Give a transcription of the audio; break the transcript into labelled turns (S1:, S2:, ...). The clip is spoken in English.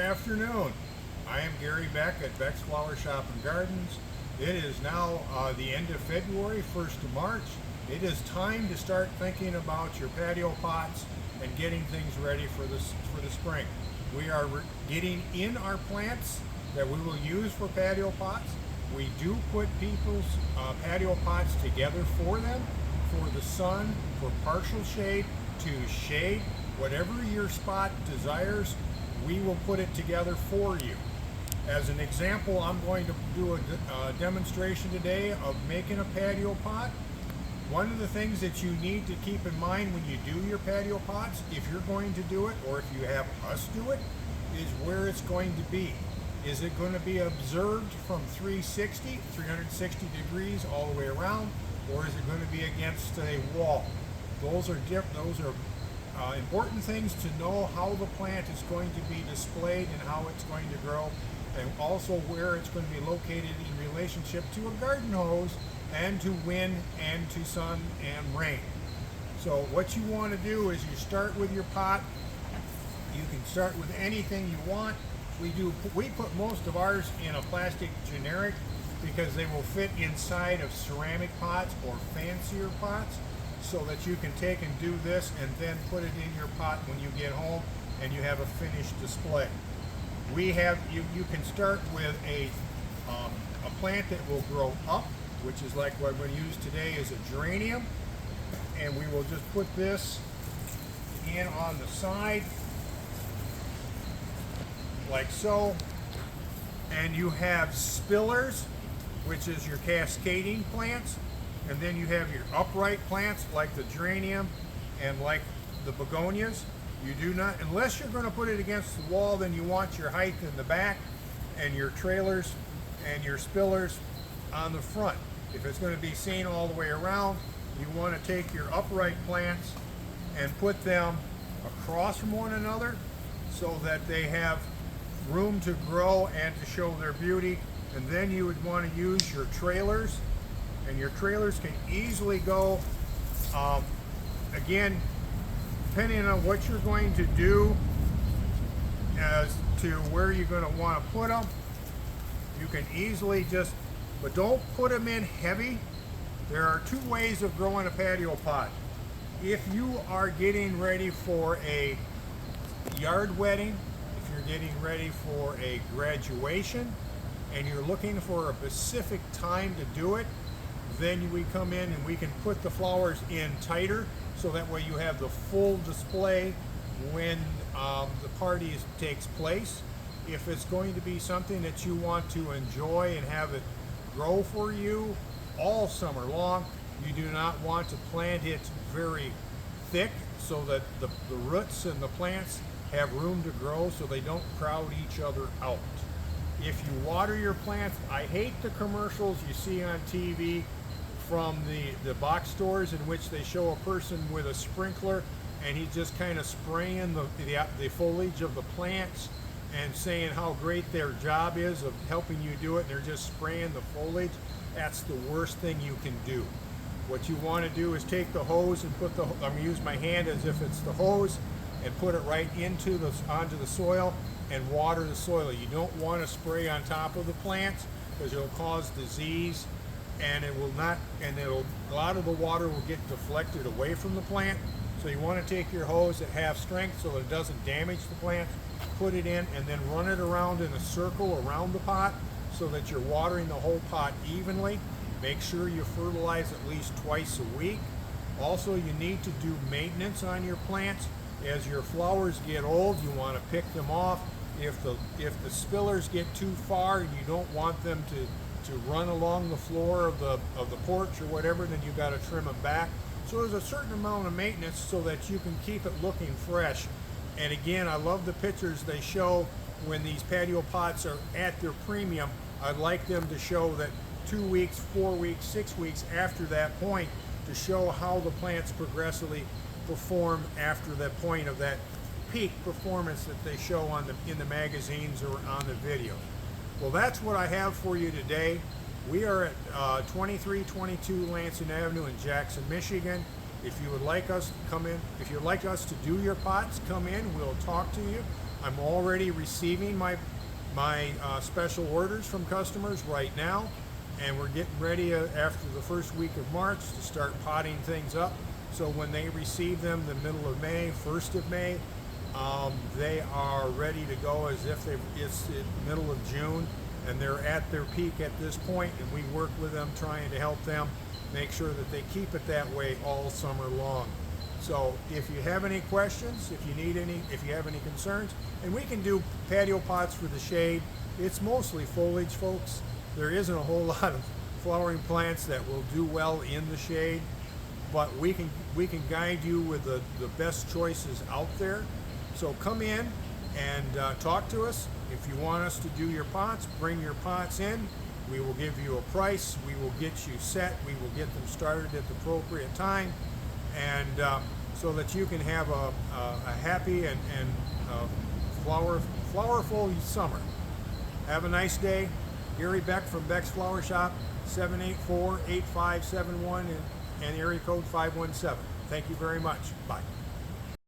S1: afternoon. I am Gary Beck at Beck's Flower Shop and Gardens. It is now the end of February, 1st of March. It is time to start thinking about your patio pots and getting things ready for the spring. We are getting in our plants that we will use for patio pots. We do put people's patio pots together for them, for the sun, for partial shade, to shade, whatever your spot desires, we will put it together for you. As an example, I'm going to do a demonstration today of making a patio pot. One of the things that you need to keep in mind when you do your patio pots, if you're going to do it, or if you have us do it, is where it's going to be. Is it going to be observed from 360 degrees all the way around, or is it going to be against a wall? Those are important things to know how the plant is going to be displayed and how it's going to grow, and also where it's going to be located in relationship to a garden hose and to wind and to sun and rain. So what you want to do is you start with your pot. You can start with anything you want. We put most of ours in a plastic generic because they will fit inside of ceramic pots or fancier pots, so that you can take and do this and then put it in your pot when you get home and you have a finished display. You can start with a plant that will grow up, which is like what we're going to use today is a geranium, and we will just put this in on the side like so. And you have spillers, which is your cascading plants, and then you have your upright plants like the geranium and like the begonias. You do not, unless you're going to put it against the wall, then you want your height in the back and your trailers and your spillers on the front. If it's going to be seen all the way around, you want to take your upright plants and put them across from one another so that they have room to grow and to show their beauty. And then you would want to use your trailers, and your trailers can easily go, again, depending on what you're going to do as to where you're going to want to put them, you can easily just, but don't put them in heavy. There are two ways of growing a patio pot. If you are getting ready for a yard wedding, if you're getting ready for a graduation, and you're looking for a specific time to do it, then we come in and we can put the flowers in tighter, so that way you have the full display when the party takes place. If it's going to be something that you want to enjoy and have it grow for you all summer long, you do not want to plant it very thick so that the roots and the plants have room to grow so they don't crowd each other out. If you water your plants, I hate the commercials you see on TV from the box stores in which they show a person with a sprinkler and he's just kind of spraying the foliage of the plants and saying how great their job is of helping you do it, and they're just spraying the foliage. That's the worst thing you can do. What you want to do is take the hose and I'm going to use my hand as if it's the hose and put it right onto the soil and water the soil. You don't want to spray on top of the plants because it'll cause disease, and a lot of the water will get deflected away from the plant. So you want to take your hose at half strength so that it doesn't damage the plant, put it in, and then run it around in a circle around the pot so that you're watering the whole pot evenly. Make sure you fertilize at least twice a week. Also, you need to do maintenance on your plants. As your flowers get old, you want to pick them off. If the spillers get too far and you don't want them to run along the floor of the porch or whatever, then you got to trim them back. So there's a certain amount of maintenance so that you can keep it looking fresh. And again, I love the pictures they show when these patio pots are at their premium. I'd like them to show that 2 weeks, 4 weeks, 6 weeks after that point, to show how the plants progressively perform after that point of that peak performance that they show in the magazines or on the video. Well, that's what I have for you today. We are at 2322 Lansing Avenue in Jackson, Michigan. If you would like us to come in, if you'd like us to do your pots, come in. We'll talk to you. I'm already receiving my special orders from customers right now, and we're getting ready after the first week of March to start potting things up. So when they receive them the middle of May, 1st of May, they are ready to go as if it's the middle of June, and they're at their peak at this point, and we work with them trying to help them make sure that they keep it that way all summer long. So if you have any questions, if you have any concerns, and we can do patio pots for the shade. It's mostly foliage, folks. There isn't a whole lot of flowering plants that will do well in the shade, but we can guide you with the best choices out there. So come in and talk to us. If you want us to do your pots, bring your pots in. We will give you a price. We will get you set. We will get them started at the appropriate time, and so that you can have a happy and flowerful summer. Have a nice day. Gary Beck from Beck's Flower Shop, 784-8571 and area code 517. Thank you very much. Bye.